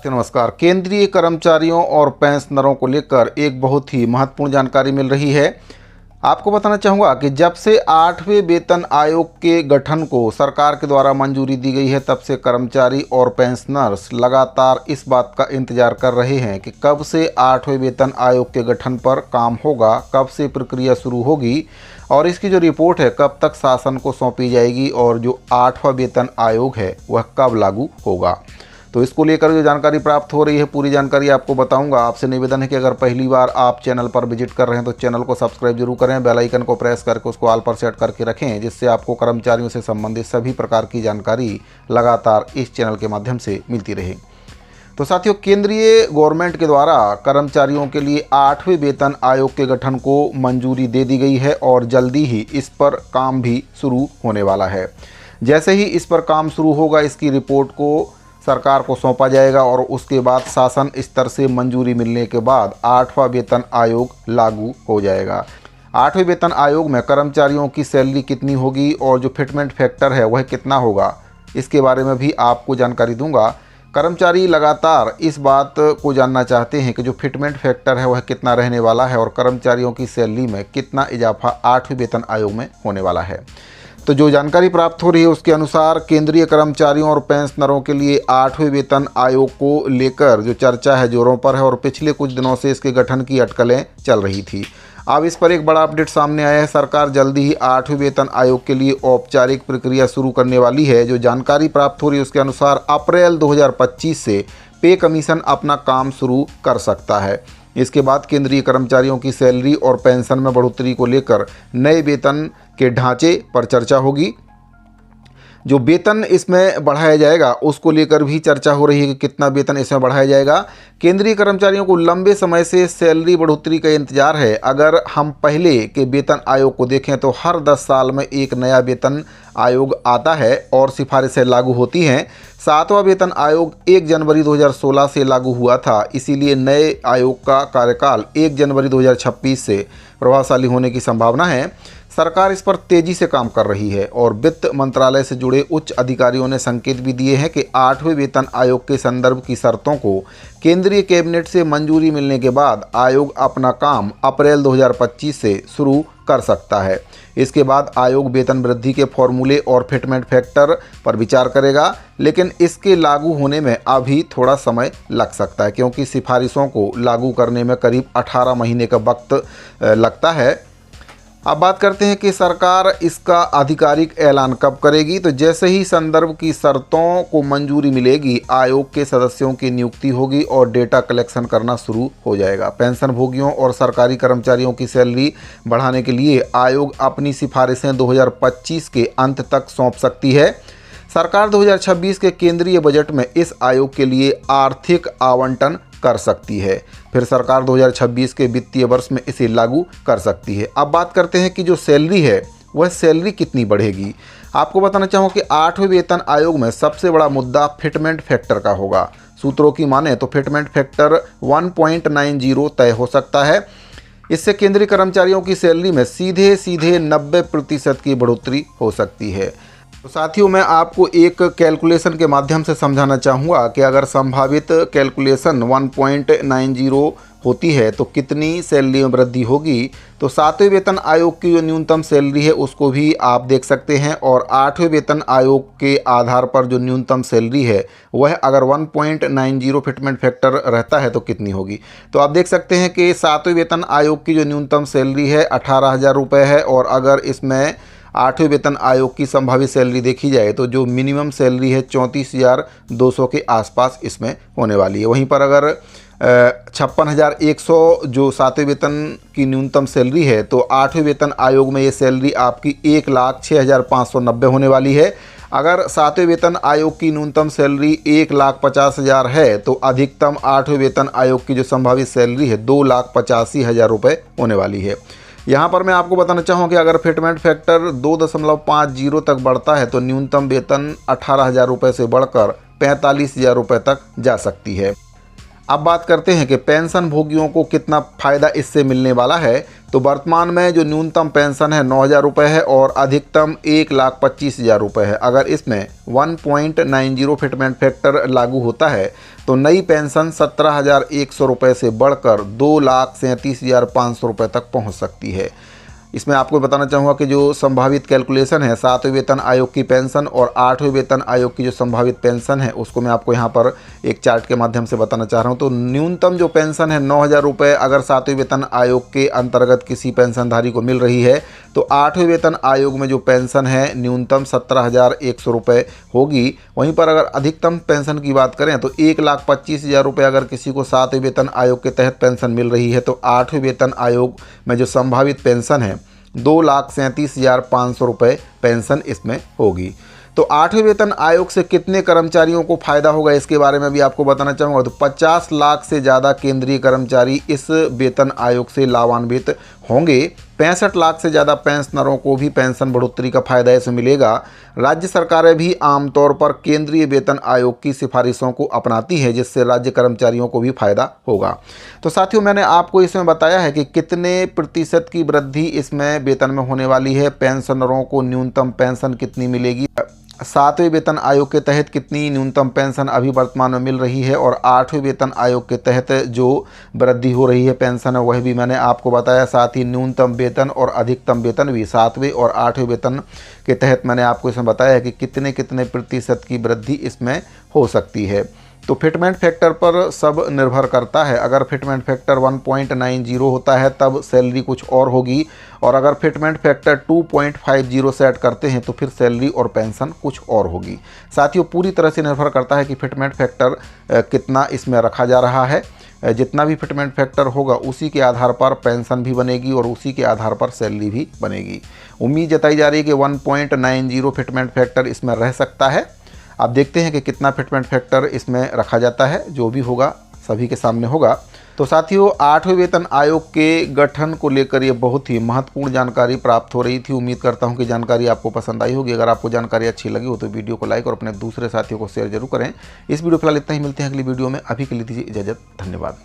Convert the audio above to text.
नमस्कार। केंद्रीय कर्मचारियों और पेंशनरों को लेकर एक बहुत ही महत्वपूर्ण जानकारी मिल रही है। आपको बताना चाहूँगा कि जब से 8वें वेतन आयोग के गठन को सरकार के द्वारा मंजूरी दी गई है, तब से कर्मचारी और पेंशनर्स लगातार इस बात का इंतजार कर रहे हैं कि कब से 8वें वेतन आयोग के गठन पर काम होगा, कब से प्रक्रिया शुरू होगी और इसकी जो रिपोर्ट है कब तक शासन को सौंपी जाएगी और जो 8वां वेतन आयोग है वह कब लागू होगा। तो इसको लेकर जो जानकारी प्राप्त हो रही है, पूरी जानकारी आपको बताऊंगा। आपसे निवेदन है कि अगर पहली बार आप चैनल पर विजिट कर रहे हैं तो चैनल को सब्सक्राइब जरूर करें, बेल आइकन को प्रेस करके उसको ऑल पर सेट करके रखें, जिससे आपको कर्मचारियों से संबंधित सभी प्रकार की जानकारी लगातार इस चैनल के माध्यम से मिलती रहे। तो साथियों, केंद्रीय गवर्नमेंट के द्वारा कर्मचारियों के लिए 8वें वेतन आयोग के गठन को मंजूरी दे दी गई है और जल्दी ही इस पर काम भी शुरू होने वाला है। जैसे ही इस पर काम शुरू होगा, इसकी रिपोर्ट को सरकार को सौंपा जाएगा और उसके बाद शासन स्तर से मंजूरी मिलने के बाद 8वां वेतन आयोग लागू हो जाएगा। 8वें वेतन आयोग में कर्मचारियों की सैलरी कितनी होगी और जो फिटमेंट फैक्टर है वह कितना होगा, इसके बारे में भी आपको जानकारी दूंगा। कर्मचारी लगातार इस बात को जानना चाहते हैं कि जो फिटमेंट फैक्टर है वह कितना रहने वाला है और कर्मचारियों की सैलरी में कितना इजाफा 8वें वेतन आयोग में होने वाला है। तो जो जानकारी प्राप्त हो रही है उसके अनुसार केंद्रीय कर्मचारियों और पेंशनरों के लिए 8वें वेतन आयोग को लेकर जो चर्चा है जोरों पर है और पिछले कुछ दिनों से इसके गठन की अटकलें चल रही थी। अब इस पर एक बड़ा अपडेट सामने आया है। सरकार जल्दी ही 8वें वेतन आयोग के लिए औपचारिक प्रक्रिया शुरू करने वाली है। जो जानकारी प्राप्त हो रही है उसके अनुसार अप्रैल 2025 से पे कमीशन अपना काम शुरू कर सकता है। इसके बाद केंद्रीय कर्मचारियों की सैलरी और पेंशन में बढ़ोतरी को लेकर नए वेतन के ढांचे पर चर्चा होगी। जो वेतन इसमें बढ़ाया जाएगा उसको लेकर भी चर्चा हो रही है कि कितना वेतन इसमें बढ़ाया जाएगा। केंद्रीय कर्मचारियों को लंबे समय से सैलरी बढ़ोतरी का इंतजार है। अगर हम पहले के वेतन आयोग को देखें तो हर 10 साल में एक नया वेतन आयोग आता है और सिफारिशें लागू होती हैं। 7वां वेतन आयोग 1 जनवरी 2016 से लागू हुआ था, इसीलिए नए आयोग का कार्यकाल 1 जनवरी 2026 से प्रभावशाली होने की संभावना है। सरकार इस पर तेजी से काम कर रही है और वित्त मंत्रालय से जुड़े उच्च अधिकारियों ने संकेत भी दिए हैं कि 8वें वेतन आयोग के संदर्भ की शर्तों को केंद्रीय कैबिनेट से मंजूरी मिलने के बाद आयोग अपना काम अप्रैल 2025 से शुरू कर सकता है। इसके बाद आयोग वेतन वृद्धि के फॉर्मूले और फिटमेंट फैक्टर पर विचार करेगा, लेकिन इसके लागू होने में अभी थोड़ा समय लग सकता है क्योंकि सिफारिशों को लागू करने में करीब 18 महीने का वक्त लगता है। अब बात करते हैं कि सरकार इसका आधिकारिक ऐलान कब करेगी। तो जैसे ही संदर्भ की शर्तों को मंजूरी मिलेगी, आयोग के सदस्यों की नियुक्ति होगी और डेटा कलेक्शन करना शुरू हो जाएगा। पेंशन भोगियों और सरकारी कर्मचारियों की सैलरी बढ़ाने के लिए आयोग अपनी सिफारिशें 2025 के अंत तक सौंप सकती है। सरकार 2026 के केंद्रीय बजट में इस आयोग के लिए आर्थिक आवंटन कर सकती है। फिर सरकार 2026 के वित्तीय वर्ष में इसे लागू कर सकती है। अब बात करते हैं कि जो सैलरी है वह सैलरी कितनी बढ़ेगी। आपको बताना चाहूँगा कि 8वें वेतन आयोग में सबसे बड़ा मुद्दा फिटमेंट फैक्टर का होगा। सूत्रों की माने तो फिटमेंट फैक्टर 1.90 तय हो सकता है। इससे केंद्रीय कर्मचारियों की सैलरी में सीधे 90% की बढ़ोतरी हो सकती है। तो साथियों, मैं आपको एक कैलकुलेशन के माध्यम से समझाना चाहूँगा कि अगर संभावित कैलकुलेशन 1.90 होती है तो कितनी सैलरी में वृद्धि होगी। तो 7वें वेतन आयोग की जो न्यूनतम सैलरी है उसको भी आप देख सकते हैं और 8वें वेतन आयोग के आधार पर जो न्यूनतम सैलरी है वह अगर 1.90 फिटमेंट फैक्टर रहता है तो कितनी होगी। तो आप देख सकते हैं कि 7वें वेतन आयोग की जो न्यूनतम सैलरी है 18,000 रुपये है और अगर इसमें 8वें वेतन आयोग की संभावित सैलरी देखी जाए तो जो मिनिमम सैलरी है 34,200 के आसपास इसमें होने वाली है। वहीं पर अगर 56,100 जो 7वें वेतन की न्यूनतम सैलरी है तो 8वें वेतन आयोग में ये सैलरी आपकी 1,06,590 होने वाली है। अगर 7वें वेतन आयोग की न्यूनतम सैलरी 1,50,000 है तो अधिकतम 8वें वेतन आयोग की जो संभावित सैलरी है 2,85,000 रुपये होने वाली है। यहाँ पर मैं आपको बताना चाहूँ कि अगर फिटमेंट फैक्टर 2.50 तक बढ़ता है तो न्यूनतम वेतन 18,000 रुपये से बढ़कर 45,000 रुपये तक जा सकती है। अब बात करते हैं कि पेंशन भोगियों को कितना फ़ायदा इससे मिलने वाला है। तो वर्तमान में जो न्यूनतम पेंशन है 9,000 रुपये है और अधिकतम 1,25,000 रुपये है। अगर इसमें 1.90 फिटमेंट फैक्टर लागू होता है तो नई पेंशन 17,100 रुपये से बढ़कर 2,37,500 रुपये तक पहुंच सकती है। इसमें आपको बताना चाहूँगा कि जो संभावित कैलकुलेशन है 7वें वेतन आयोग की पेंशन और 8वें वेतन आयोग की जो संभावित पेंशन है उसको मैं आपको यहाँ पर एक चार्ट के माध्यम से बताना चाह रहा हूँ। तो न्यूनतम जो पेंशन है 9,000 रुपये अगर 7वें वेतन आयोग के अंतर्गत किसी पेंशनधारी को मिल रही है तो 8वें वेतन आयोग में जो पेंशन है न्यूनतम 17,100 रुपये होगी। वहीं पर अगर अधिकतम पेंशन की बात करें तो 1,25,000 रुपये अगर किसी को 7वें वेतन आयोग के तहत पेंशन मिल रही है तो 8वें वेतन आयोग में जो संभावित पेंशन है 2,37,500 रुपये पेंशन इसमें होगी। तो 8वें वेतन आयोग से कितने कर्मचारियों को फ़ायदा होगा इसके बारे में भी आपको बताना चाहूँगा। तो 50 लाख से ज़्यादा केंद्रीय कर्मचारी इस वेतन आयोग से लाभान्वित होंगे। 65 लाख से ज़्यादा पेंशनरों को भी पेंशन बढ़ोतरी का फ़ायदा इसमें मिलेगा। राज्य सरकारें भी आमतौर पर केंद्रीय वेतन आयोग की सिफारिशों को अपनाती है जिससे राज्य कर्मचारियों को भी फ़ायदा होगा। तो साथियों मैंने आपको इसमें बताया है कि कितने प्रतिशत की वृद्धि इसमें वेतन में होने वाली है, पेंशनरों को न्यूनतम पेंशन कितनी मिलेगी, 7वें वेतन आयोग के तहत कितनी न्यूनतम पेंशन अभी वर्तमान में मिल रही है और 8वें वेतन आयोग के तहत जो वृद्धि हो रही है पेंशन है वह भी मैंने आपको बताया। साथ ही न्यूनतम वेतन और अधिकतम वेतन भी 7वें और 8वें वेतन के तहत मैंने आपको इसमें बताया है कि कितने कितने प्रतिशत की वृद्धि इसमें हो सकती है। तो फिटमेंट फैक्टर पर सब निर्भर करता है। अगर फिटमेंट फैक्टर 1.90 होता है तब सैलरी कुछ और होगी और अगर फिटमेंट फैक्टर 2.50 सेट करते हैं तो फिर सैलरी और पेंशन कुछ और होगी। साथियों पूरी तरह से निर्भर करता है कि फिटमेंट फैक्टर कितना इसमें रखा जा रहा है। जितना भी फिटमेंट फैक्टर होगा उसी के आधार पर पेंशन भी बनेगी और उसी के आधार पर सैलरी भी बनेगी। उम्मीद जताई जा रही है कि 1.90 फिटमेंट फैक्टर इसमें रह सकता है। आप देखते हैं कि कितना फिटमेंट फैक्टर इसमें रखा जाता है, जो भी होगा सभी के सामने होगा। तो साथियों 8वें वेतन आयोग के गठन को लेकर ये बहुत ही महत्वपूर्ण जानकारी प्राप्त हो रही थी। उम्मीद करता हूं कि जानकारी आपको पसंद आई होगी। अगर आपको जानकारी अच्छी लगी हो तो वीडियो को लाइक और अपने दूसरे साथियों को शेयर जरूर करें। इस वीडियो फिलहाल इतना ही, मिलते हैं अगली वीडियो में। अभी के लिए दीजिए इजाज़त, धन्यवाद।